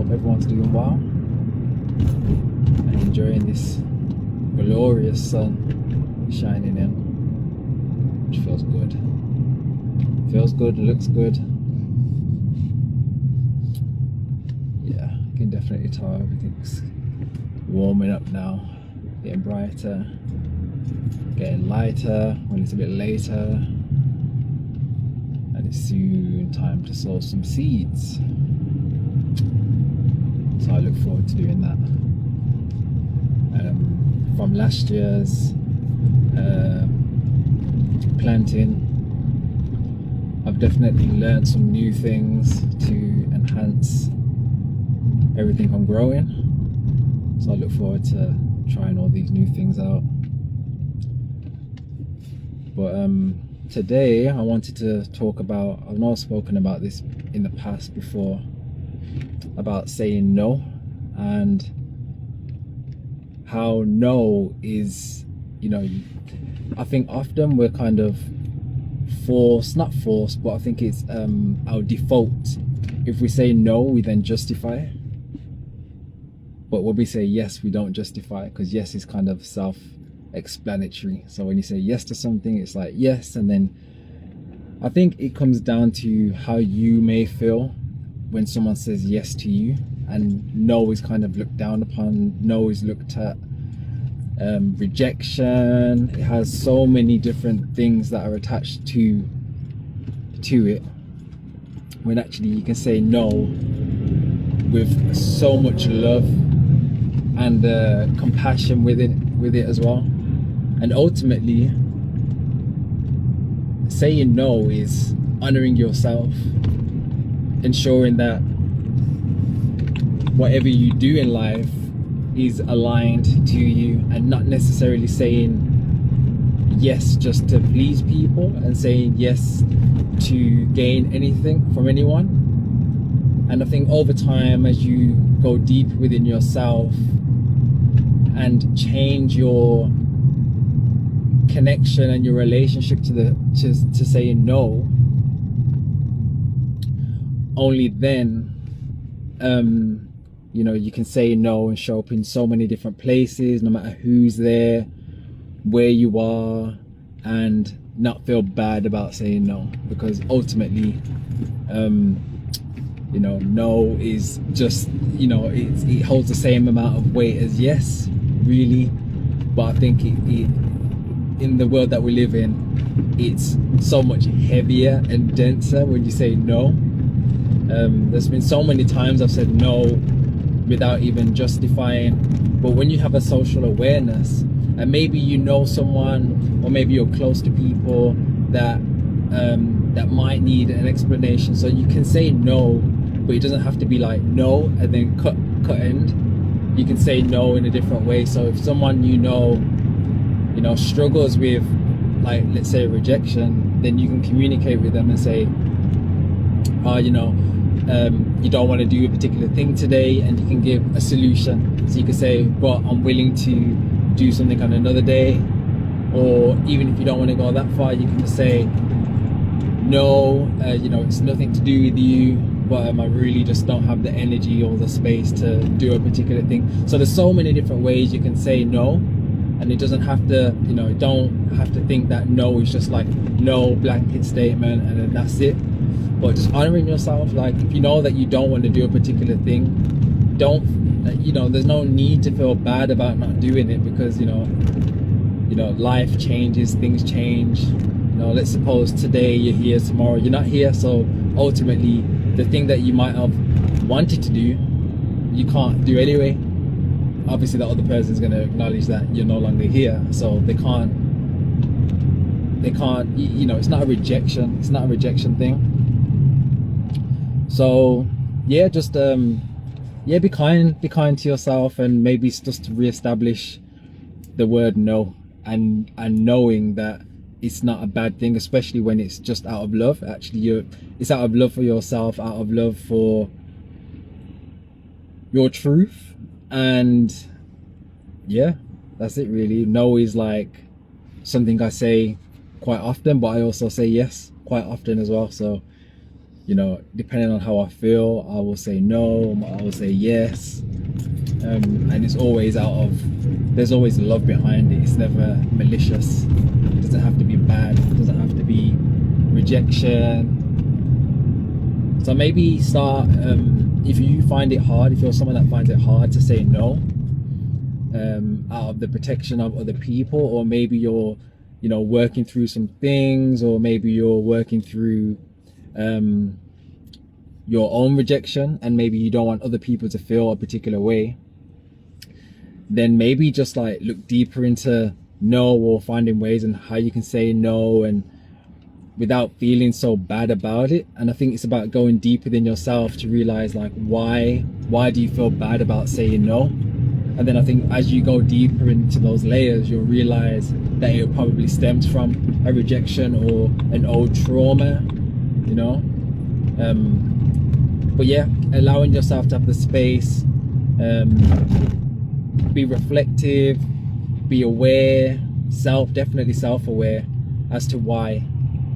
hope everyone's doing well and enjoying this glorious sun shining in, which feels good. Feels good, looks good. Yeah, I can definitely tell everything's warming up now, getting brighter, getting lighter when it's a bit later, and it's soon time to sow some seeds. So I look forward to doing that. From last year's planting, I've definitely learned some new things to enhance everything I'm growing. So I look forward to trying all these new things out. But today I wanted to talk about, I've not spoken about this in the past before, about saying no, and how no is, I think often we're kind of not forced, but I think it's our default. If we say no, we then justify. But when we say yes, we don't justify, because yes is kind of self-explanatory. So when you say yes to something, it's like yes, and then I think it comes down to how you may feel when someone says yes to you, and no is kind of looked down upon. No is looked at, rejection. It has so many different things that are attached to it, when actually you can say no with so much love and compassion with it as well. And ultimately, saying no is honoring yourself, ensuring that whatever you do in life is aligned to you, and not necessarily saying yes just to please people and saying yes to gain anything from anyone. And I think over time, as you go deep within yourself and change your connection and your relationship to saying no, only then you can say no and show up in so many different places, no matter who's there, where you are, and not feel bad about saying no. Because ultimately, no is just, it holds the same amount of weight as yes, really. But I think it in the world that we live in, it's so much heavier and denser when you say no. There's been so many times I've said no without even justifying. But when you have a social awareness, and maybe you know someone, or maybe you're close to people that that might need an explanation, so you can say no, but it doesn't have to be like no and then cut end. You can say no in a different way. So if someone struggles with, like, let's say rejection, then you can communicate with them and say, you don't want to do a particular thing today, and you can give a solution. So you can say, but I'm willing to do something on another day. Or even if you don't want to go that far, you can just say, no, it's nothing to do with you, but I really just don't have the energy or the space to do a particular thing. So there's so many different ways you can say no, and it doesn't have to, don't have to think that no is just like no blanket statement and then that's it. But just honoring yourself, like if you know that you don't want to do a particular thing, there's no need to feel bad about not doing it, because life changes, things change. Let's suppose today you're here, tomorrow you're not here. So ultimately, the thing that you might have wanted to do, you can't do anyway. Obviously, the other person's going to acknowledge that you're no longer here, so they can't. It's not a rejection. It's not a rejection thing. So yeah, just be kind to yourself, and maybe it's just to reestablish the word no, and knowing that it's not a bad thing, especially when it's just out of love. Actually, it's out of love for yourself, out of love for your truth. And yeah, that's it really. No is like something I say quite often, but I also say yes quite often as well. So you know, depending on how I feel, I will say no, I will say yes. And it's always there's always love behind it. It's never malicious. It doesn't have to be bad. It doesn't have to be rejection. So maybe start, if you find it hard, if you're someone that finds it hard to say no, out of the protection of other people, or maybe you're, you know, working through some things, or maybe you're working through your own rejection, and maybe you don't want other people to feel a particular way, then maybe just like look deeper into no, or finding ways and how you can say no and without feeling so bad about it. And I think it's about going deeper within yourself to realize, like, why do you feel bad about saying no? And then I think as you go deeper into those layers, you'll realize that it probably stems from a rejection or an old trauma, you know. But yeah, allowing yourself to have the space, be reflective, be aware, definitely self-aware as to why,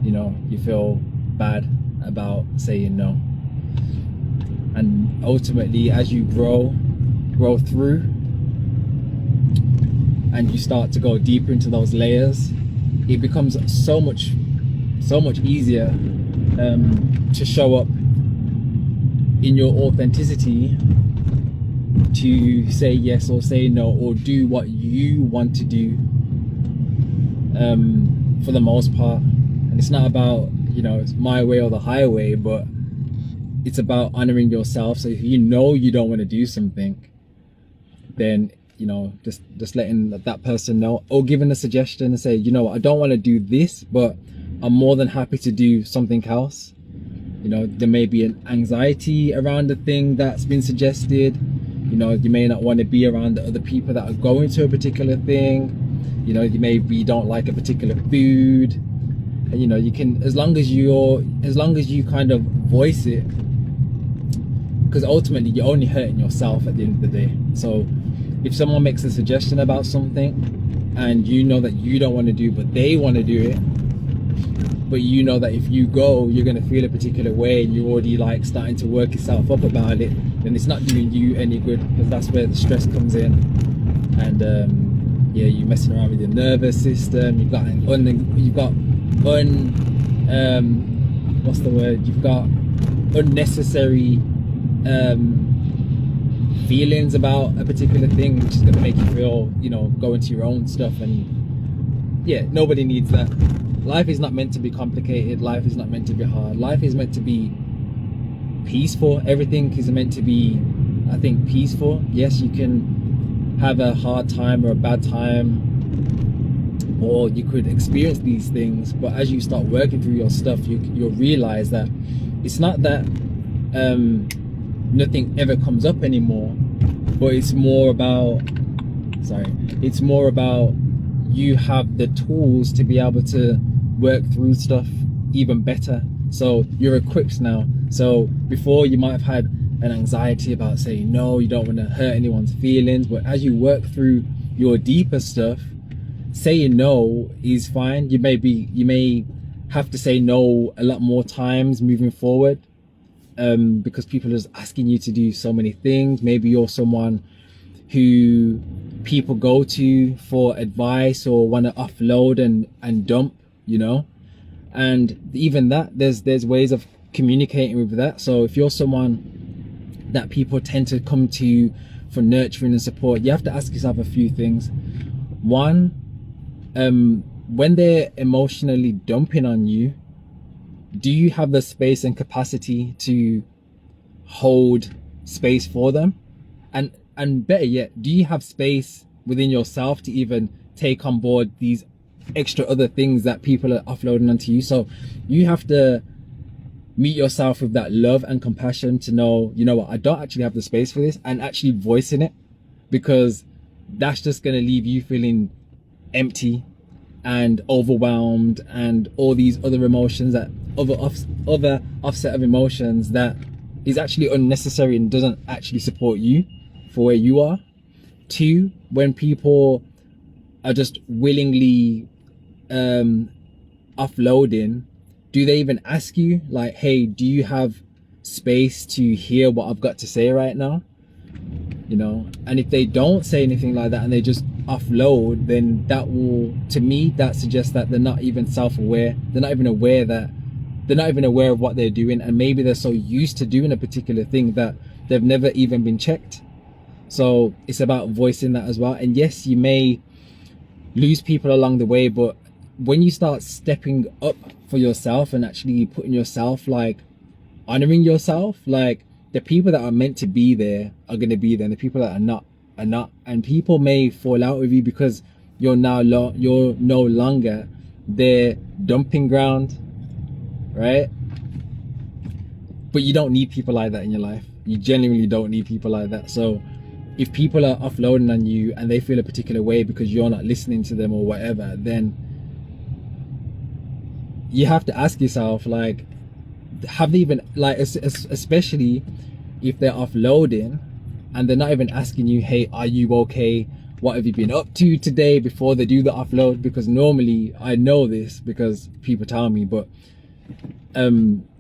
you know, you feel bad about saying no. And ultimately, as you grow through, and you start to go deeper into those layers, it becomes so much easier to show up in your authenticity, to say yes or say no, or do what you want to do, for the most part. And it's not about, you know, it's my way or the highway, but it's about honoring yourself. So if you know you don't want to do something, then, you know, just letting that person know, or giving a suggestion and say, you know, I don't want to do this, but I'm more than happy to do something else. You know, there may be an anxiety around the thing that's been suggested. You know, you may not want to be around the other people that are going to a particular thing. You know, you don't like a particular food. And, you know, you can, as long as you kind of voice it, because ultimately you're only hurting yourself at the end of the day. So if someone makes a suggestion about something and you know that you don't want to do, but they want to do it, but you know that if you go, you're going to feel a particular way, and you're already like starting to work yourself up about it, then it's not doing you any good, because that's where the stress comes in. And yeah, you're messing around with your nervous system. You've got unnecessary feelings about a particular thing, which is going to make you feel, you know, go into your own stuff. And yeah, nobody needs that. Life is not meant to be complicated. Life is not meant to be hard. Life is meant to be peaceful. Everything is meant to be, I think, peaceful. Yes, you can have a hard time or a bad time, or you could experience these things, but as you start working through your stuff, you'll realize that it's not that nothing ever comes up anymore, but it's more about you have the tools to be able to work through stuff even better. So you're equipped now. So before, you might have had an anxiety about saying no, you don't want to hurt anyone's feelings, but as you work through your deeper stuff, saying no is fine. You may have to say no a lot more times moving forward, because people are just asking you to do so many things. Maybe you're someone who people go to for advice or want to offload and dump, you know. And even that, there's ways of communicating with that. So if you're someone that people tend to come to for nurturing and support, you have to ask yourself a few things. One, when they're emotionally dumping on you, do you have the space and capacity to hold space for them? And better yet, do you have space within yourself to even take on board these extra other things that people are offloading onto you? So you have to meet yourself with that love and compassion to know, you know what, I don't actually have the space for this, and actually voicing it, because that's just going to leave you feeling empty and overwhelmed and all these other emotions, that other offset of emotions that is actually unnecessary and doesn't actually support you for where you are. Two, when people are just willingly offloading do they even ask you like, hey, do you have space to hear what I've got to say right now? You know, and if they don't say anything like that and they just offload, then that will, to me, that suggests that they're not even self-aware. They're not even aware of what they're doing, and maybe they're so used to doing a particular thing that they've never even been checked. So it's about voicing that as well. And yes, you may lose people along the way, but when you start stepping up for yourself and actually putting yourself, like honoring yourself, like the people that are meant to be there are going to be there, and the people that are not are not. And people may fall out with you because you're no longer their dumping ground, right? But you don't need people like that in your life. You genuinely don't need people like that. So if people are offloading on you and they feel a particular way because you're not listening to them or whatever, then you have to ask yourself, like, have they even, like, especially if they're offloading and they're not even asking you, hey, are you okay? What have you been up to today, before they do the offload? Because normally, I know this because people tell me, but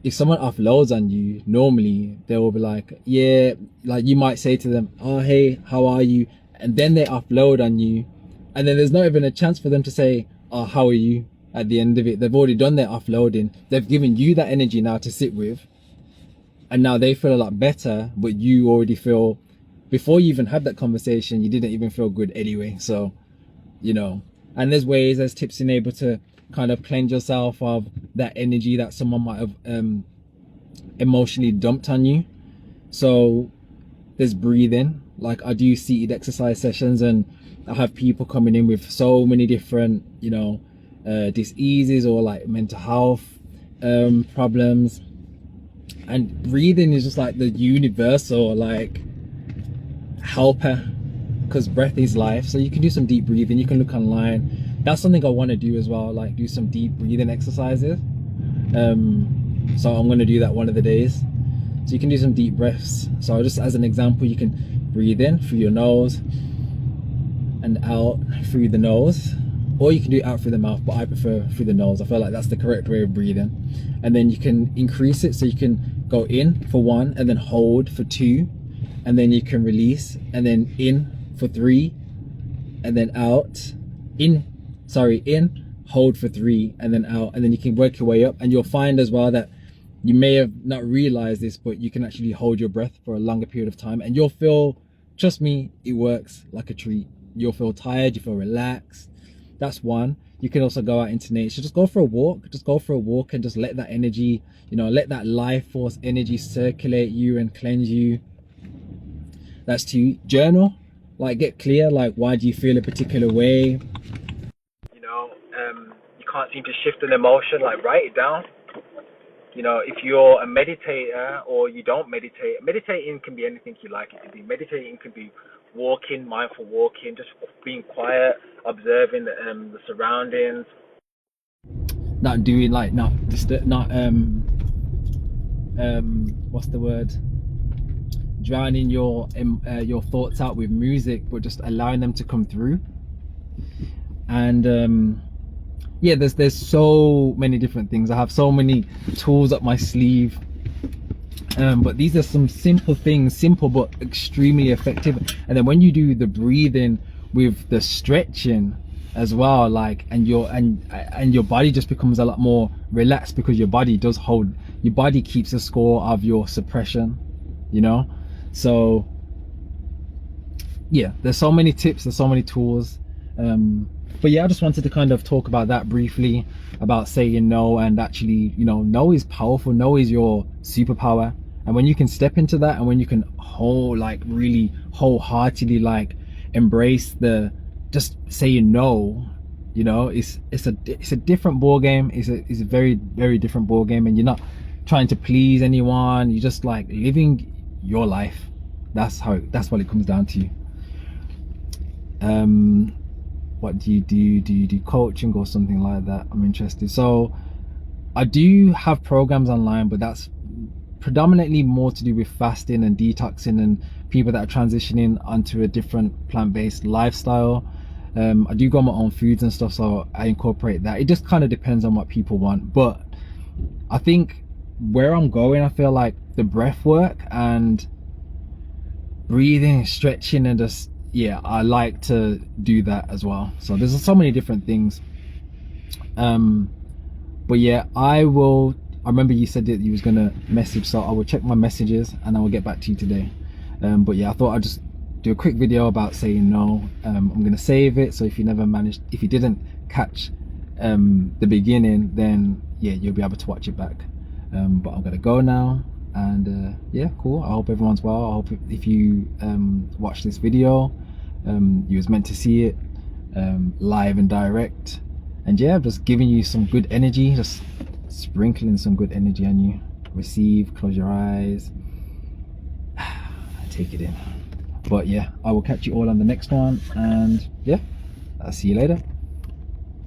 if someone offloads on you, normally they will be like, yeah, like you might say to them, oh, hey, how are you? And then they offload on you, and then there's not even a chance for them to say, oh, how are you? At the end of it, they've already done their offloading. They've given you that energy now to sit with, and now they feel a lot better, but you already feel, before you even had that conversation, you didn't even feel good anyway. So, you know, and there's tips in able to kind of cleanse yourself of that energy that someone might have emotionally dumped on you. So there's breathing. Like, I do seated exercise sessions, and I have people coming in with so many different, you know, diseases or like mental health problems, and breathing is just like the universal like helper, because breath is life. So you can do some deep breathing. You can look online. That's something I want to do as well, like do some deep breathing exercises. So I'm going to do that one of the days. So you can do some deep breaths. So just as an example, you can breathe in through your nose and out through the nose, or you can do it out through the mouth, but I prefer through the nose. I feel like that's the correct way of breathing. And then you can increase it, so you can go in for 1 and then hold for 2, and then you can release, and then in for 3, and then out, in, hold for 3, and then out, and then you can work your way up. And you'll find as well that you may have not realized this, but you can actually hold your breath for a longer period of time, and you'll feel, trust me, it works like a treat. You'll feel tired, you feel relaxed. That's one. You can also go out into nature. Just go for a walk. And just let that energy, you know, let that life force energy circulate you and cleanse you. That's 2. Journal. Like, get clear. Like, why do you feel a particular way? You know, you can't seem to shift an emotion. Like, write it down. You know, if you're a meditator or you don't meditate, meditating can be anything you like it to be. Meditating could be walking, mindful walking, just being quiet, observing the surroundings. Not doing like, what's the word? Drowning your thoughts out with music, but just allowing them to come through. And yeah, there's so many different things. I have so many tools up my sleeve. But these are some simple things, simple but extremely effective. And then when you do the breathing with the stretching as well, like, and your body just becomes a lot more relaxed, because your body keeps a score of your suppression, you know. So yeah, there's so many tips, there's so many tools. But yeah, I just wanted to kind of talk about that briefly, about saying no. And actually, you know, no is powerful. No is your superpower. And when you can step into that, and when you can really wholeheartedly like embrace just saying no, you know, it's a different ball game. It's a very, very different ball game. And you're not trying to please anyone. You're just like living your life. That's what it comes down to. What do you do? Do you do coaching or something like that? I'm interested. So I do have programs online, but that's predominantly more to do with fasting and detoxing and people that are transitioning onto a different plant-based lifestyle. I do grow my own foods and stuff, so I incorporate that. It just kind of depends on what people want. But I think where I'm going, I feel like the breath work and breathing, stretching, and just, yeah, I like to do that as well. So there's so many different things. But yeah, I remember you said that you was gonna message, so I will check my messages and I will get back to you today. But yeah, I thought I'd just do a quick video about saying no. I'm gonna save it, so if you didn't catch the beginning, then yeah, you'll be able to watch it back. But I'm gonna go now, and yeah, cool. I hope everyone's well. I hope if you watch this video, you was meant to see it live and direct. And yeah, I'm just giving you some good energy, just sprinkling some good energy on you. Receive, close your eyes, take it in. But yeah, I will catch you all on the next one, and yeah, I'll see you later.